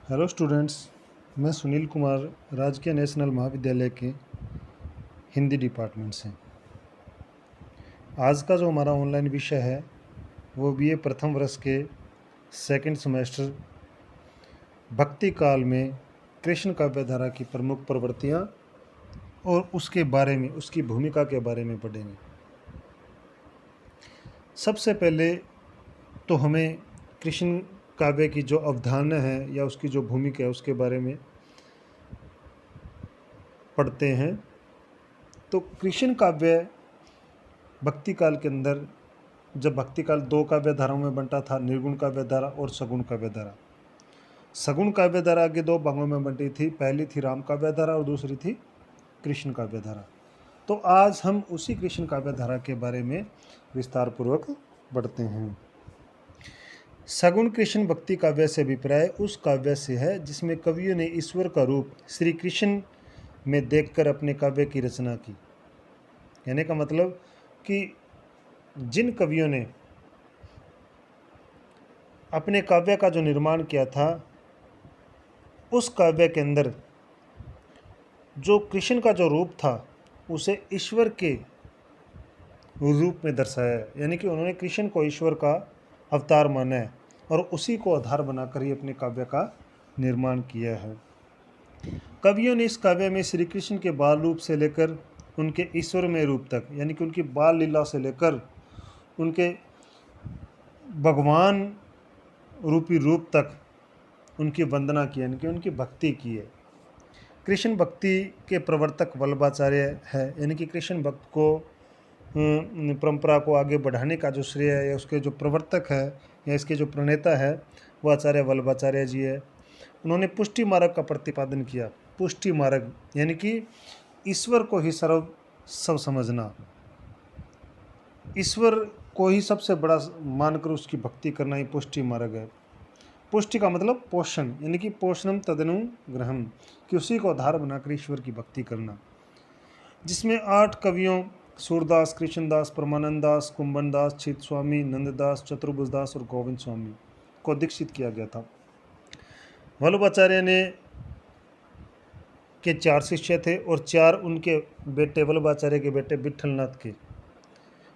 Hello students, मैं सुनील कुमार राजकीय national महाविद्यालय के हिंदी डिपार्टमेंट से। आज का जो हमारा ऑनलाइन विषय है वो बीए प्रथम वर्ष के सेकंड सेमेस्टर भक्ति काल में कृष्ण काव्यधारा की प्रमुख प्रवृत्तियाँ और उसके बारे में, उसकी भूमिका के बारे में पढ़ेंगे। सबसे पहले तो हमें कृष्ण काव्य की जो अवधारणा है या उसकी जो भूमिका है उसके बारे में पढ़ते हैं। तो कृष्ण काव्य भक्ति काल के अंदर, जब भक्ति काल दो काव्य धाराओं में बंटा था, निर्गुण काव्य धारा और सगुण काव्य धारा। सगुण काव्य धारा के दो भागों में बंटी थी, पहली थी राम काव्य धारा और दूसरी थी कृष्ण काव्य धारा। तो आज हम उसी कृष्ण काव्य धारा के बारे में विस्तार पूर्वक बढ़ते हैं। सगुण कृष्ण भक्ति काव्य से अभिप्राय उस काव्य से है जिसमें कवियों ने ईश्वर का रूप श्री कृष्ण में देखकर अपने काव्य की रचना की। कहने का मतलब कि जिन कवियों ने अपने काव्य का जो निर्माण किया था, उस काव्य के अंदर जो कृष्ण का जो रूप था उसे ईश्वर के रूप में दर्शाया। यानी कि उन्होंने कृष्ण को ईश्वर का अवतार माना है और उसी को आधार बनाकर ही अपने काव्य का निर्माण किया है। कवियों ने इस काव्य में श्री कृष्ण के बाल रूप से लेकर उनके ईश्वरमय रूप तक, यानी कि उनकी बाल लीला से लेकर उनके भगवान रूपी रूप तक उनकी वंदना की, यानी कि उनकी भक्ति की है। कृष्ण भक्ति के प्रवर्तक वल्लभाचार्य है, यानी कि कृष्ण भक्त को परंपरा को आगे बढ़ाने का जो श्रेय है या उसके जो प्रवर्तक है या इसके जो प्रणेता है वो आचार्य वल्लभाचार्य जी है। उन्होंने पुष्टि मार्ग का प्रतिपादन किया। पुष्टि मार्ग यानी कि ईश्वर को ही सब समझना, ईश्वर को ही सबसे बड़ा मानकर उसकी भक्ति करना ही पुष्टि मार्ग है। पुष्टि का मतलब पोषण, यानी कि पोषणम तदनुग्रहम, कि उसी को आधार बनाकर ईश्वर की भक्ति करना। जिसमें 8 कवियों सूरदास, कृष्णदास, परमानंद दास, कुंभन दास, छित स्वामी, नंददास, चतुर्भुज दास और गोविंद स्वामी को दीक्षित किया गया था। वल्लभाचार्य ने के 4 शिष्य थे और 4 उनके बेटे वल्लभाचार्य के बेटे विट्ठलनाथ के।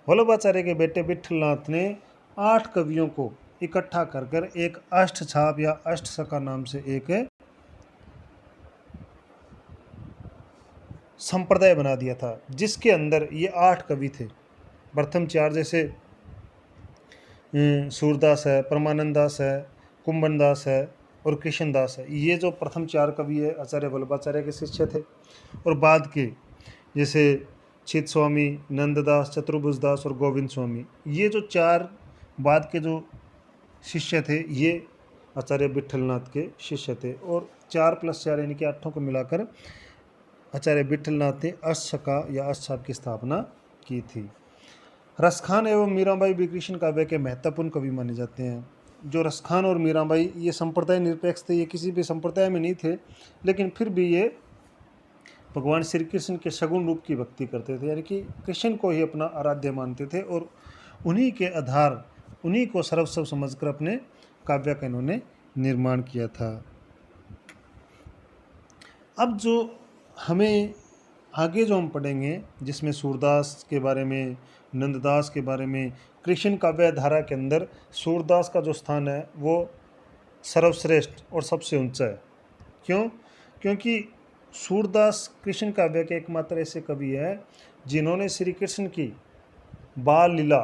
वल्लभाचार्य के बेटे विट्ठलनाथ ने 8 कवियों को इकट्ठा कर एक अष्टछाप या अष्टसखा नाम से एक संप्रदाय बना दिया था, जिसके अंदर ये 8 कवि थे। प्रथम 4 जैसे सूरदास है, परमानंद दास है, कुंभन दास है और कृष्णदास है। ये जो प्रथम 4 कवि है आचार्य वल्लभाचार्य के शिष्य थे। और बाद के जैसे चित स्वामी, नंददास, चतुर्भुज दास और गोविंद स्वामी, ये जो 4 बाद के जो शिष्य थे ये आचार्य विट्ठलनाथ के शिष्य थे। और 4 + 4 यानी कि 8 को मिलाकर आचार्य विट्ठलनाथ ने अष्टसखा या अष्टछाप की स्थापना की थी। रसखान एवं मीराबाई भी कृष्ण काव्य के महत्वपूर्ण कवि माने जाते हैं। जो रसखान और मीराबाई ये संप्रदाय निरपेक्ष थे, ये किसी भी संप्रदाय में नहीं थे, लेकिन फिर भी ये भगवान श्री कृष्ण के सगुण रूप की भक्ति करते थे, यानी कि कृष्ण को ही अपना आराध्य मानते थे और उन्हीं के आधार, उन्हीं को सर्वस्व समझकर अपने काव्य का इन्होंने निर्माण किया था। अब जो हमें आगे जो हम पढ़ेंगे, जिसमें सूरदास के बारे में, नंददास के बारे में, कृष्ण काव्य धारा के अंदर सूरदास का जो स्थान है वो सर्वश्रेष्ठ और सबसे ऊंचा है। क्यों? क्योंकि सूरदास कृष्ण काव्य के एकमात्र ऐसे कवि हैं जिन्होंने श्री कृष्ण की बाल लीला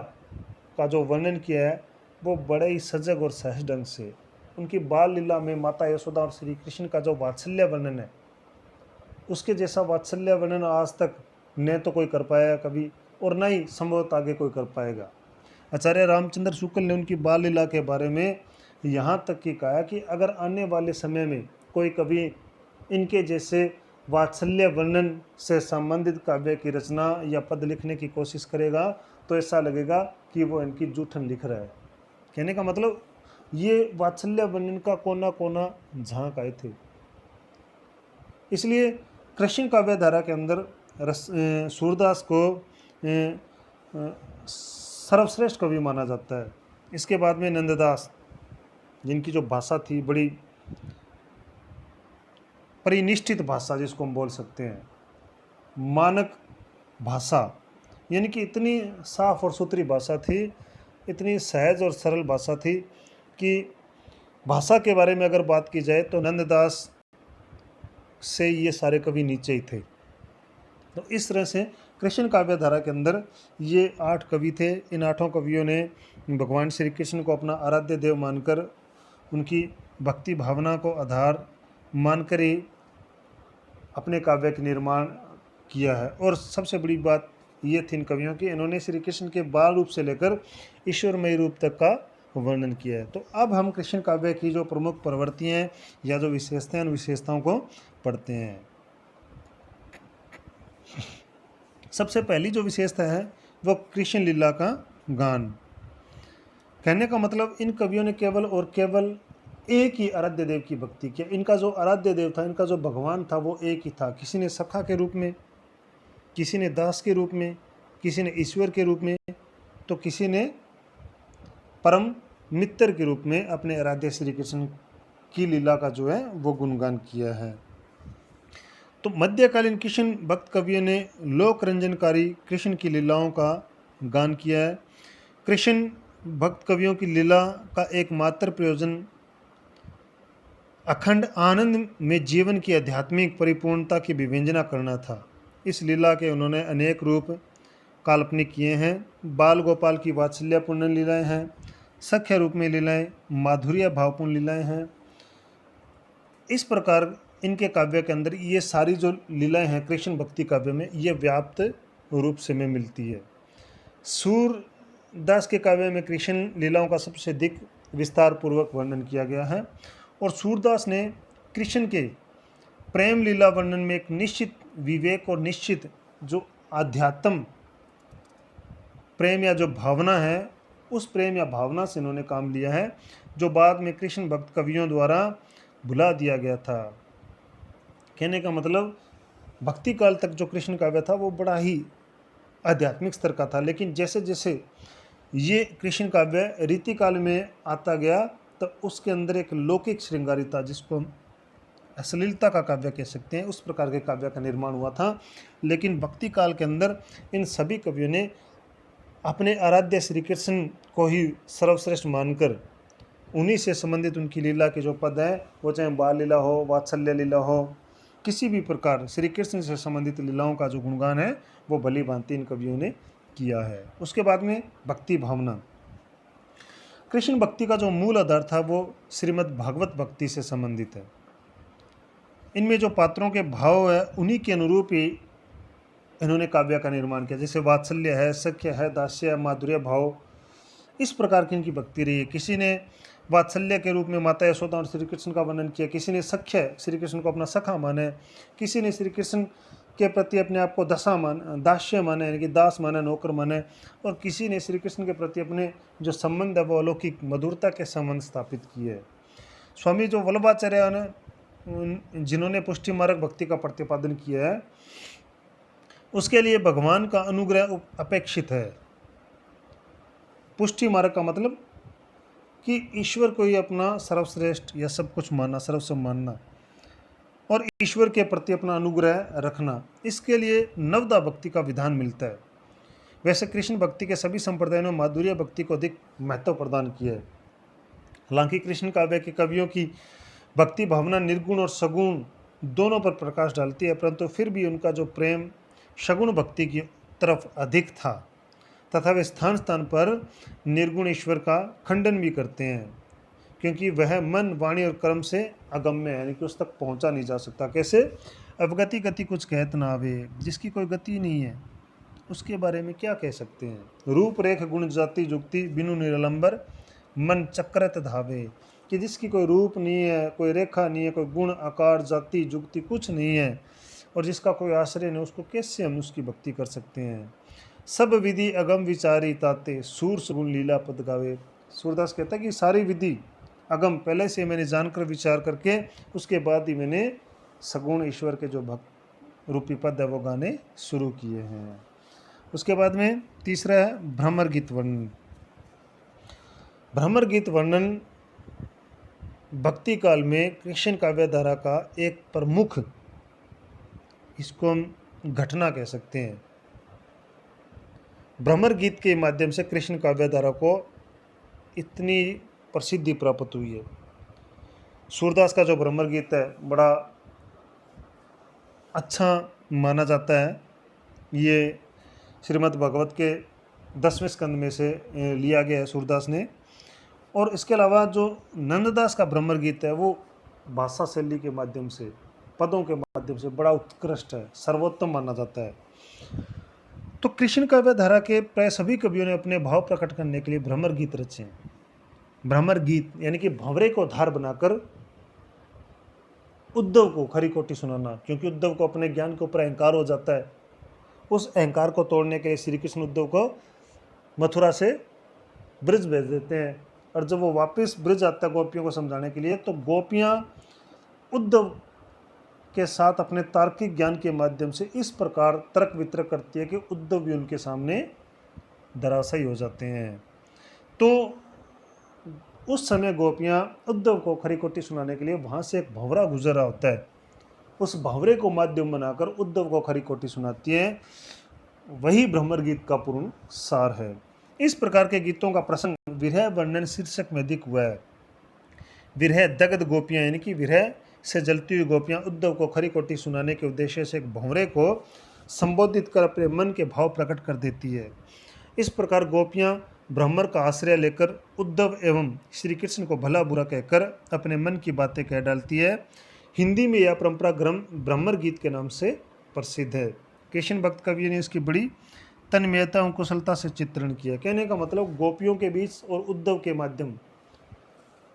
का जो वर्णन किया है वो बड़े ही सजग और सहज ढंग से। उनकी बाल लीला में माता यशोदा और श्री कृष्ण का जो वात्सल्य वर्णन है, उसके जैसा वात्सल्य वर्णन आज तक न तो कोई कर पाया कभी और न ही संभवतः आगे कोई कर पाएगा। आचार्य रामचंद्र शुक्ल ने उनकी बाल लीला के बारे में यहाँ तक कि कहा कि अगर आने वाले समय में कोई कवि इनके जैसे वात्सल्य वर्णन से संबंधित काव्य की रचना या पद लिखने की कोशिश करेगा तो ऐसा लगेगा कि वो इनकी जूठन लिख रहा है। कहने का मतलब ये वात्सल्य वर्णन का कोना कोना झांक आए थे। इसलिए कृष्ण काव्य धारा के अंदर सूरदास को सर्वश्रेष्ठ कवि माना जाता है। इसके बाद में नंददास, जिनकी जो भाषा थी बड़ी परिनिष्ठित भाषा जिसको हम बोल सकते हैं, मानक भाषा, यानी कि इतनी साफ और सुथरी भाषा थी, इतनी सहज और सरल भाषा थी कि भाषा के बारे में अगर बात की जाए तो नंददास से ये सारे कवि नीचे ही थे। तो इस तरह से कृष्ण काव्य धारा के अंदर ये 8 कवि थे। इन 8 कवियों ने भगवान श्री कृष्ण को अपना आराध्य देव मानकर, उनकी भक्ति भावना को आधार मानकर ही अपने काव्य के निर्माण किया है। और सबसे बड़ी बात ये थी इन कवियों की, इन्होंने श्री कृष्ण के बाल रूप से लेकर ईश्वरमय रूप तक का वर्णन किया है। तो अब हम कृष्ण काव्य की जो प्रमुख प्रवृत्तियाँ हैं या जो विशेषताएं, उन विशेषताओं को पढ़ते हैं। सबसे पहली जो विशेषता है वो कृष्ण लीला का गान। कहने का मतलब इन कवियों ने केवल और केवल एक ही आराध्य देव की भक्ति किया। इनका जो आराध्य देव था, इनका जो भगवान था वो एक ही था। किसी ने सखा के रूप में, किसी ने दास के रूप में, किसी ने ईश्वर के रूप में, तो किसी ने परम मित्र के रूप में अपने आराध्य श्री कृष्ण की लीला का जो है वो गुणगान किया है। तो मध्यकालीन कृष्ण भक्त कवियों ने लोक रंजनकारी कृष्ण की लीलाओं का गान किया है। कृष्ण भक्त कवियों की लीला का एकमात्र प्रयोजन अखंड आनंद में जीवन की आध्यात्मिक परिपूर्णता की विवेचना करना था। इस लीला के उन्होंने अनेक रूप काल्पनिक किए हैं। बाल गोपाल की वात्सल्यपूर्ण लीलाएं हैं, सख्य रूप में लीलाएं, माधुर्य भावपूर्ण लीलाएं हैं। इस प्रकार इनके काव्य के अंदर ये सारी जो लीलाएं हैं कृष्ण भक्ति काव्य में, ये व्याप्त रूप से में मिलती है। सूरदास के काव्य में कृष्ण लीलाओं का सबसे अधिक विस्तार पूर्वक वर्णन किया गया है। और सूरदास ने कृष्ण के प्रेम लीला वर्णन में एक निश्चित विवेक और निश्चित जो आध्यात्म प्रेम या जो भावना है, उस प्रेम या भावना से इन्होंने काम लिया है, जो बाद में कृष्ण भक्त कवियों द्वारा भुला दिया गया था। कहने का मतलब भक्ति काल तक जो कृष्ण काव्य था वो बड़ा ही आध्यात्मिक स्तर का था, लेकिन जैसे जैसे ये कृष्ण काव्य रीति काल में आता गया तो उसके अंदर एक लौकिक श्रृंगारिता, जिसको हम अश्लीलता का काव्य कह सकते हैं, उस प्रकार के काव्य का निर्माण हुआ था। लेकिन भक्ति काल के अंदर इन सभी कवियों ने अपने आराध्य श्री कृष्ण को ही सर्वश्रेष्ठ मानकर उन्हीं से संबंधित उनकी लीला के जो पद हैं, वो चाहे बाल लीला हो, वात्सल्य लीला हो, किसी भी प्रकार श्री कृष्ण से संबंधित लीलाओं का जो गुणगान है वो भली भांति इन कवियों ने किया है। उसके बाद में भक्ति भावना। कृष्ण भक्ति का जो मूल आधार था वो श्रीमद् भागवत भक्ति से संबंधित है। इनमें जो पात्रों के भाव है उन्हीं के अनुरूप ही इन्होंने काव्य का निर्माण किया। जैसे वात्सल्य है, सख्य है, दास्य है, माधुर्य भाव, इस प्रकार की इनकी भक्ति रही है। किसी ने वात्सल्य के रूप में माता यशोदा और श्री कृष्ण का वर्णन किया, किसी ने सख्य श्री कृष्ण को अपना सखा माने, किसी ने श्री कृष्ण के प्रति अपने आप को दास्य माने, यानी कि दास माने, नौकर माने, और किसी ने श्री कृष्ण के प्रति अपने जो संबंध है वो अलौकिक मधुरता के संबंध स्थापित किए। स्वामी जो वल्लभाचार्य ने, जिन्होंने पुष्टि मार्ग भक्ति का प्रतिपादन किया है, उसके लिए भगवान का अनुग्रह अपेक्षित है। पुष्टि मार्ग का मतलब कि ईश्वर को ही अपना सर्वश्रेष्ठ या सब कुछ मानना, सर्वस्व मानना, और ईश्वर के प्रति अपना अनुग्रह रखना, इसके लिए नवदा भक्ति का विधान मिलता है। वैसे कृष्ण भक्ति के सभी संप्रदायों ने माधुर्य भक्ति को अधिक महत्व प्रदान किया है। हालांकि कृष्ण काव्य के कवियों की भक्ति भावना निर्गुण और सगुण दोनों पर प्रकाश डालती है, परंतु फिर भी उनका जो प्रेम सगुण भक्ति की तरफ अधिक था, तथा वे स्थान स्थान पर निर्गुण ईश्वर का खंडन भी करते हैं, क्योंकि वह मन, वाणी और कर्म से अगम्य है, यानी कि उस तक पहुंचा नहीं जा सकता। कैसे? अवगति गति कुछ कहत ना आवे, जिसकी कोई गति नहीं है उसके बारे में क्या कह सकते हैं। रूप रेख गुण जाति जुक्ति बिनु निरलंबर मन चक्रत धावे, कि जिसकी कोई रूप नहीं है, कोई रेखा नहीं है, कोई गुण आकार जाति जुक्ति कुछ नहीं है, और जिसका कोई आश्रय नहीं, उसको कैसे हम उसकी भक्ति कर सकते हैं। सब विधि अगम विचारी ताते सूर सगुण लीला पद गावे। सूरदास कहता है कि सारी विधि अगम पहले से मैंने जानकर विचार करके उसके बाद ही मैंने सगुण ईश्वर के जो भक्त रूपी पद है वो गाने शुरू किए हैं। उसके बाद में तीसरा है भ्रमर गीत वर्णन। भ्रमर गीत वर्णन भक्ति काल में कृष्ण काव्य धारा का एक प्रमुख, इसको हम घटना कह सकते हैं। भ्रमर गीत के माध्यम से कृष्ण काव्य धारा को इतनी प्रसिद्धि प्राप्त हुई है। सूरदास का जो भ्रमर गीत है बड़ा अच्छा माना जाता है। ये श्रीमद् भागवत के 10वें स्कंद में से लिया गया है सूरदास ने। और इसके अलावा जो नंददास का भ्रमर गीत है वो भाषा शैली के माध्यम से, पदों के माध्यम से बड़ा उत्कृष्ट है, सर्वोत्तम माना जाता है। तो कृष्ण काव्य धारा के प्राय सभी कवियों ने अपने भाव प्रकट करने के लिए भ्रमर गीत रचे हैं। भ्रमर गीत यानी कि भंवरे को धार बनाकर उद्धव को खरी खोटी सुनाना, क्योंकि उद्धव को अपने ज्ञान के ऊपर अहंकार हो जाता है। उस अहंकार को तोड़ने के लिए श्री कृष्ण उद्धव को मथुरा से ब्रज भेज देते हैं। और जब वो वापस ब्रज आता है गोपियों को समझाने के लिए, तो गोपियाँ उद्धव के साथ अपने तार्किक ज्ञान के माध्यम से इस प्रकार तर्क वितर्क करती है कि उद्धव भी उनके सामने धराशायी हो जाते हैं। तो उस समय गोपियाँ उद्धव को खरी खोटी सुनाने के लिए वहाँ से एक भंवरा गुजर रहा होता है, उस भंवरे को माध्यम बनाकर उद्धव को खरी खोटी सुनाती है। वही भ्रमर गीत का पूर्ण सार है। इस प्रकार के गीतों का प्रसंग विरह वर्णन शीर्षक में अधिक हुआ है। विरह दग्ध गोपियाँ यानी कि विरह से जलती हुई गोपियाँ उद्धव को खरी खोटी सुनाने के उद्देश्य से एक भंवरे को संबोधित कर अपने मन के भाव प्रकट कर देती है। इस प्रकार गोपियाँ ब्रह्मर का आश्रय लेकर उद्धव एवं श्री कृष्ण को भला बुरा कहकर अपने मन की बातें कह डालती है। हिंदी में यह परंपरा ब्रह्मर गीत के नाम से प्रसिद्ध है। कृष्ण भक्त कवि ने इसकी बड़ी तन्मयता और कुशलता से चित्रण किया। कहने का मतलब गोपियों के बीच और उद्धव के माध्यम,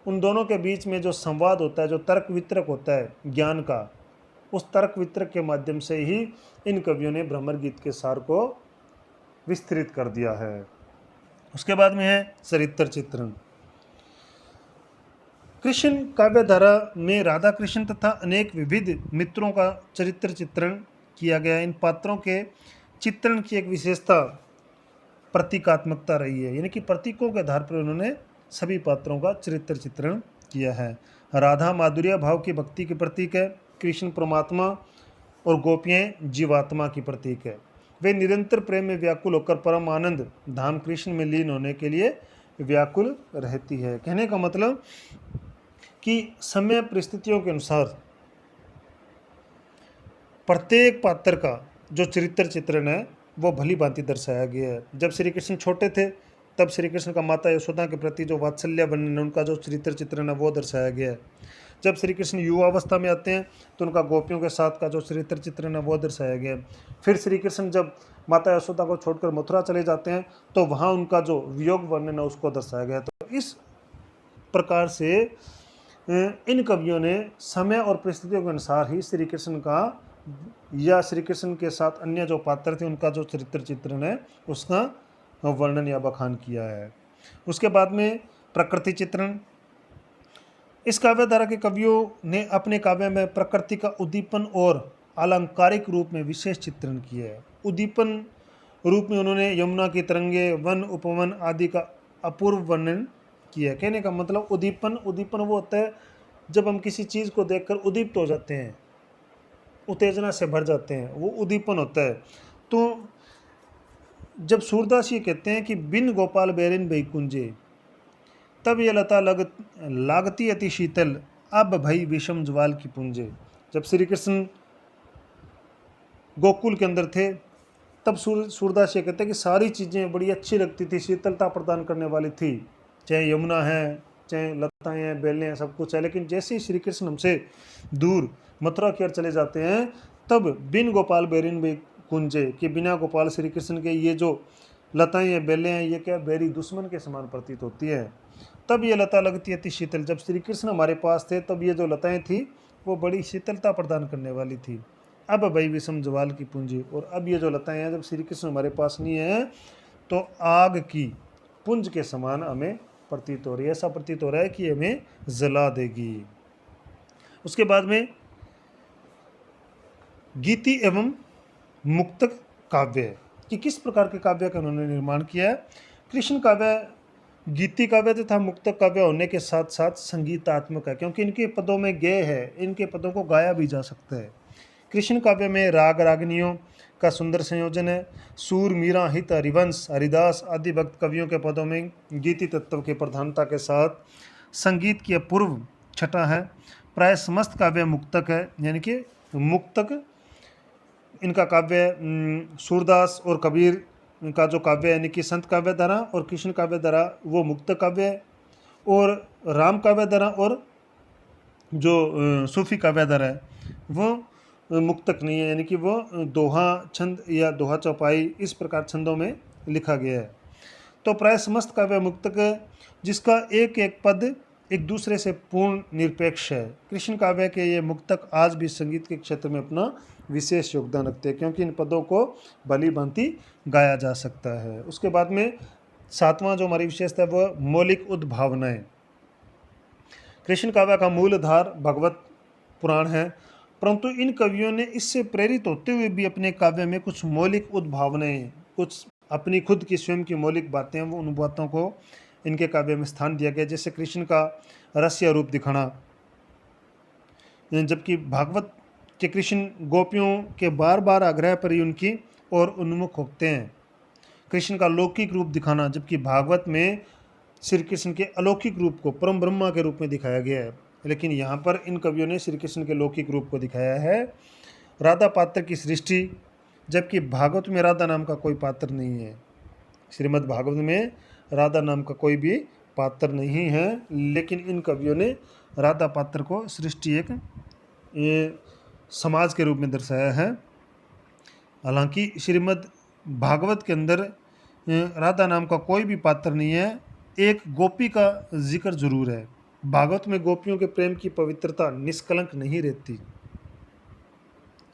उन दोनों के बीच में जो संवाद होता है, जो तर्क वितर्क होता है ज्ञान का, उस तर्क वितर्क के माध्यम से ही इन कवियों ने भ्रमर गीत के सार को विस्तृत कर दिया है। उसके बाद में है चरित्र चित्रण। कृष्ण काव्य धारा में राधा कृष्ण तथा अनेक विविध मित्रों का चरित्र चित्रण किया गया। इन पात्रों के चित्रण की एक विशेषता प्रतीकात्मकता रही है, यानी कि प्रतीकों के आधार पर उन्होंने सभी पात्रों का चरित्र चित्रण किया है। राधा माधुर्य भाव की भक्ति की प्रतीक है, कृष्ण परमात्मा और गोपियाँ जीवात्मा की प्रतीक है। वे निरंतर प्रेम में व्याकुल होकर परम आनंद धाम कृष्ण में लीन होने के लिए व्याकुल रहती है। कहने का मतलब कि समय परिस्थितियों के अनुसार प्रत्येक पात्र का जो चरित्र चित्रण है वो भली भांति दर्शाया गया है। जब श्री कृष्ण छोटे थे तब श्री कृष्ण का माता यशोदा के प्रति जो वात्सल्य वर्णन है, उनका जो चरित्र चित्रण है वो दर्शाया गया है। जब श्री कृष्ण युवावस्था में आते हैं तो उनका गोपियों के साथ का जो चरित्र चित्रण है वो दर्शाया गया है। फिर श्री कृष्ण जब माता यशोदा को छोड़कर मथुरा चले जाते हैं तो वहाँ उनका जो वियोग वर्णन है उसको दर्शाया गया है। तो इस प्रकार से इन कवियों ने समय और परिस्थितियों के अनुसार ही श्री कृष्ण का या श्री कृष्ण के साथ अन्य जो पात्र थे उनका जो चरित्र चित्रण है उसका वर्णन या बखान किया है। उसके बाद में प्रकृति चित्रण। इस काव्य धारा के कवियों ने अपने काव्य में प्रकृति का उद्दीपन और अलंकारिक रूप में विशेष चित्रण किया है। उद्दीपन रूप में उन्होंने यमुना की तरंगे, वन, उपवन आदि का अपूर्व वर्णन किया। कहने का मतलब उद्दीपन वो होता है जब हम किसी चीज़ को देखकर उद्दीप्त हो जाते हैं, उत्तेजना से भर जाते हैं, वो उद्दीपन होता है। तो जब सूरदास ये कहते हैं कि बिन गोपाल बैरिन बैकुंजे, तब ये लता लागती अति शीतल, अब भई विषम ज्वाल की पुंजे। जब श्री कृष्ण गोकुल के अंदर थे तब सूरदास ये कहते हैं कि सारी चीज़ें बड़ी अच्छी लगती थी, शीतलता प्रदान करने वाली थी, चाहे यमुना है, चाहे लताएँ हैं, बेलें हैं, सब कुछ है। लेकिन जैसे ही श्री कृष्ण हमसे दूर मथुरा की ओर चले जाते हैं तब बिन गोपाल बैरिन भी कुंजे, कि बिना गोपाल श्री कृष्ण के ये जो लताएँ हैं, बेलें हैं, ये क्या बैरी दुश्मन के समान प्रतीत होती है। तब ये लता लगती अति शीतल, जब श्री कृष्ण हमारे पास थे तब ये जो लताएँ थी वो बड़ी शीतलता प्रदान करने वाली थी। अब भाई विषम ज्वाल की पूंजी, और अब ये जो लताएँ हैं जब श्री कृष्ण हमारे पास नहीं है तो आग की पुंज के समान हमें प्रतीत हो रही है, ऐसा प्रतीत हो रहा है कि हमें जला देगी। उसके बाद में गीति एवं मुक्तक काव्य, कि किस प्रकार के काव्य का उन्होंने निर्माण किया है। कृष्ण काव्य गीति काव्य तथा मुक्तक काव्य होने के साथ साथ संगीतात्मक है, क्योंकि इनके पदों में गेय है, इनके पदों को गाया भी जा सकता है। कृष्ण काव्य में राग रागनियों का सुंदर संयोजन है। सूर, मीरा, हित, हरिवंश, हरिदास आदि भक्त कवियों के पदों में गीति तत्व की प्रधानता के साथ संगीत की अपूर्व छटा है। प्राय समस्त काव्य मुक्तक है, यानी कि मुक्तक इनका काव्य सूरदास और कबीर का जो काव्य यानी कि संत काव्य धारा और कृष्ण काव्य धारा वो मुक्त काव्य है, और राम काव्य धारा और जो सूफी काव्य धारा है वो मुक्तक नहीं है, यानी कि वो दोहा छंद या दोहा चौपाई इस प्रकार छंदों में लिखा गया है। तो प्राय समस्त काव्य मुक्तक है, जिसका एक एक पद एक दूसरे से पूर्ण निरपेक्ष है। कृष्ण काव्य के ये मुक्तक आज भी संगीत के क्षेत्र में अपना विशेष योगदान रखते हैं, क्योंकि इन पदों को भली भांति गाया जा सकता है। उसके बाद में सातवां जो हमारी विशेषता है वह मौलिक उद्भावनाएं। कृष्ण काव्य का मूल आधार भगवत पुराण है, परंतु इन कवियों ने इससे प्रेरित होते हुए भी अपने काव्य में कुछ मौलिक उद्भावनाएं, कुछ अपनी खुद की स्वयं की मौलिक बातें, वो उन बातों को इनके काव्य में स्थान दिया गया। जैसे कृष्ण का रस्य रूप दिखाना, जबकि भागवत के कृष्ण गोपियों के बार बार आग्रह पर ही उनकी ओर उन्मुख होते हैं। कृष्ण का लौकिक रूप दिखाना, जबकि भागवत में श्री कृष्ण के अलौकिक रूप को परम ब्रह्मा के रूप में दिखाया गया है, लेकिन यहाँ पर इन कवियों ने श्री कृष्ण के लौकिक रूप को दिखाया है। राधा पात्र की सृष्टि, जबकि भागवत में राधा नाम का कोई पात्र नहीं है। श्रीमद् भागवत में राधा नाम का कोई भी पात्र नहीं है, लेकिन इन कवियों ने राधा पात्र को सृष्टि एक समाज के रूप में दर्शाया है। हालांकि श्रीमद् भागवत के अंदर राधा नाम का कोई भी पात्र नहीं है, एक गोपी का जिक्र जरूर है। भागवत में गोपियों के प्रेम की पवित्रता निष्कलंक नहीं रहती,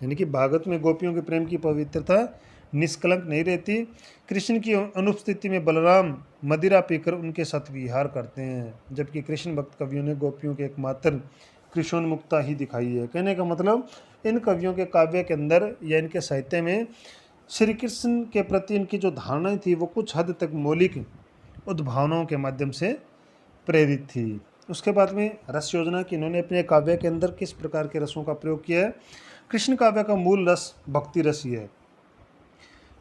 यानी कि भागवत में गोपियों के प्रेम की पवित्रता निष्कलंक नहीं रहती। कृष्ण की अनुपस्थिति में बलराम मदिरा पीकर उनके साथ विहार करते हैं, जबकि कृष्ण भक्त कवियों ने गोपियों के एकमात्र कृष्णोन्मुक्ता ही दिखाई है। कहने का मतलब इन कवियों के काव्य के अंदर या इनके साहित्य में श्री कृष्ण के प्रति इनकी जो धारणाएं थी वो कुछ हद तक मौलिक उद्भावनाओं के माध्यम से प्रेरित थी। उसके बाद में रस योजना की इन्होंने अपने काव्य के अंदर किस प्रकार के रसों का प्रयोग किया है। कृष्ण काव्य का मूल रस भक्ति रस ही है।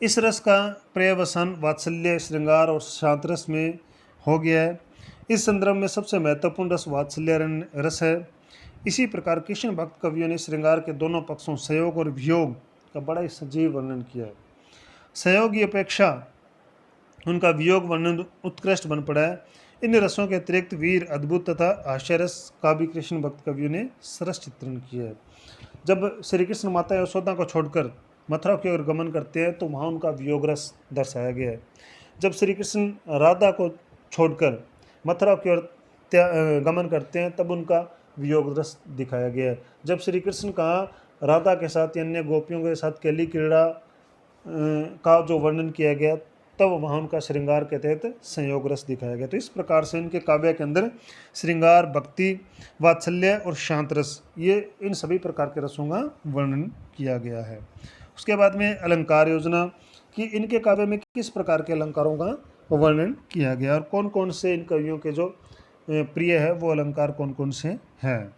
इस रस का पर्यवसान वात्सल्य, श्रृंगार और शांत रस में हो गया है। इस संदर्भ में सबसे महत्वपूर्ण रस वात्सल्य रस है। इसी प्रकार कृष्ण भक्त कवियों ने श्रृंगार के दोनों पक्षों संयोग और वियोग का बड़ा ही सजीव वर्णन किया है। संयोग की अपेक्षा उनका वियोग वर्णन उत्कृष्ट बन पड़ा है। इन रसों के अतिरिक्त वीर, अद्भुत तथा हास्यरस का भी कृष्ण भक्त कवियों ने सरस चित्रण किया है। जब श्री कृष्ण माता यशोदा को छोड़कर मथुरा की ओर गमन करते हैं तो वहाँ उनका वियोग रस दर्शाया गया है। जब श्री कृष्ण राधा को छोड़कर मथुरा की ओर गमन करते हैं तब उनका वियोग रस दिखाया गया है। जब श्री कृष्ण का राधा के साथ अन्य गोपियों के साथ केली क्रीड़ा का जो वर्णन किया गया तब वहाँ उनका श्रृंगार के तहत संयोग रस दिखाया गया। तो इस प्रकार से इनके काव्य के अंदर श्रृंगार, भक्ति, वात्सल्य और शांत रस, ये इन सभी प्रकार के रसों का वर्णन किया गया है। उसके बाद में अलंकार योजना कि इनके काव्य में किस प्रकार के अलंकारों का वर्णन किया गया और कौन कौन से इन कवियों के जो प्रिय है वो अलंकार कौन कौन से हैं।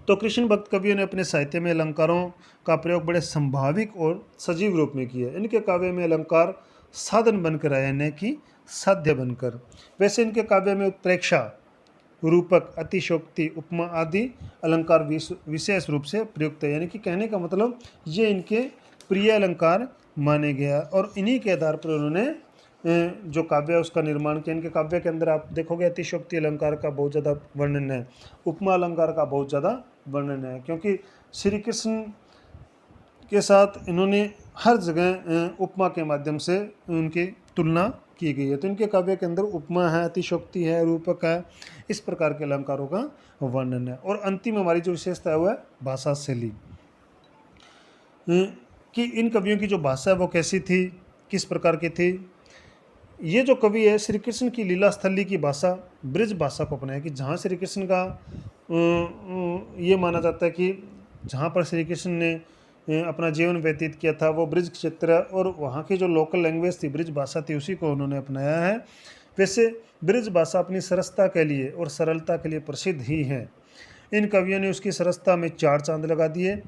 तो कृष्ण भक्त कवियों ने अपने साहित्य में अलंकारों का प्रयोग बड़े संभाविक और सजीव रूप में किया। इनके काव्य में अलंकार साधन बनकर आए, न कि साध्य बनकर। वैसे इनके काव्य में उत्प्रेक्षा, रूपक, अतिशोक्ति, उपमा आदि अलंकार विशेष रूप से प्रयुक्त है, यानी कि कहने का मतलब ये इनके प्रिय अलंकार माने गया और इन्हीं के आधार पर उन्होंने जो काव्य है उसका निर्माण किया। इनके काव्य के अंदर आप देखोगे अतिशोक्ति अलंकार का बहुत ज़्यादा वर्णन है, उपमा अलंकार का बहुत ज़्यादा वर्णन है, क्योंकि श्री कृष्ण के साथ इन्होंने हर जगह उपमा के माध्यम से उनकी तुलना की गई है। तो इनके काव्य के अंदर उपमा है, अतिशोक्ति है, रूपक है, इस प्रकार के अलंकारों का वर्णन है। और अंतिम हमारी जो विशेषता है वो है भाषा शैली, कि इन कवियों की जो भाषा है वो कैसी थी, किस प्रकार की थी। ये जो कवि है श्री कृष्ण की लीला स्थली की भाषा, ब्रज भाषा को अपनाया, कि जहाँ श्री कृष्ण का ये माना जाता है कि जहाँ पर श्री कृष्ण ने अपना जीवन व्यतीत किया था वो ब्रज क्षेत्र है और वहाँ की जो लोकल लैंग्वेज थी, ब्रज भाषा थी, उसी को उन्होंने अपनाया है। वैसे ब्रज भाषा अपनी सरसता के लिए और सरलता के लिए प्रसिद्ध ही है। इन कवियों ने उसकी सरसता में 4 चांद लगा दिए।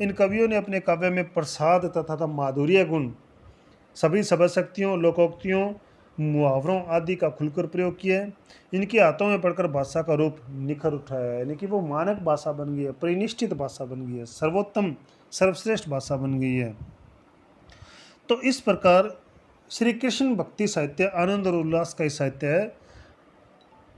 इन कवियों ने अपने काव्य में प्रसाद तथा माधुर्य गुण, सभी शब्द शक्तियों, लोकोक्तियों, मुहावरों आदि का खुलकर प्रयोग किया है। इनके हाथों में पढ़कर भाषा का रूप निखर उठा है, यानी कि वो मानक भाषा बन गई है, परिनिष्ठित भाषा बन गई है, सर्वोत्तम सर्वश्रेष्ठ भाषा बन गई है। तो इस प्रकार श्री कृष्ण भक्ति साहित्य आनंद और उल्लास का ही साहित्य है।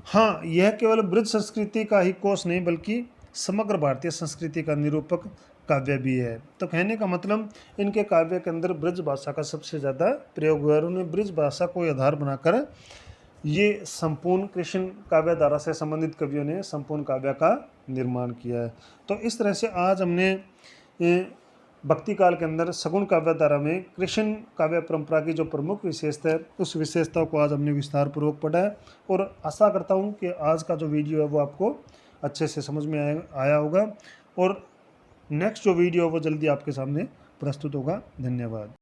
हाँ, यह केवल ब्रज संस्कृति का ही कोश नहीं बल्कि समग्र भारतीय संस्कृति का निरूपक काव्य भी है। तो कहने का मतलब इनके काव्य के अंदर ब्रज भाषा का सबसे ज़्यादा प्रयोग हुआ है और उन्हें ब्रज भाषा को आधार बनाकर ये संपूर्ण कृष्ण काव्य धारा से संबंधित कवियों ने संपूर्ण काव्य का निर्माण किया है। तो इस तरह से आज हमने भक्ति काल के अंदर सगुण काव्य धारा में कृष्ण काव्य परंपरा की जो प्रमुख विशेषता है उस विशेषता को आज हमने विस्तार पूर्वक पढ़ा है और आशा करता हूँ कि आज का जो वीडियो है वो आपको अच्छे से समझ में आया होगा और नेक्स्ट जो वीडियो है वो जल्दी आपके सामने प्रस्तुत होगा। धन्यवाद।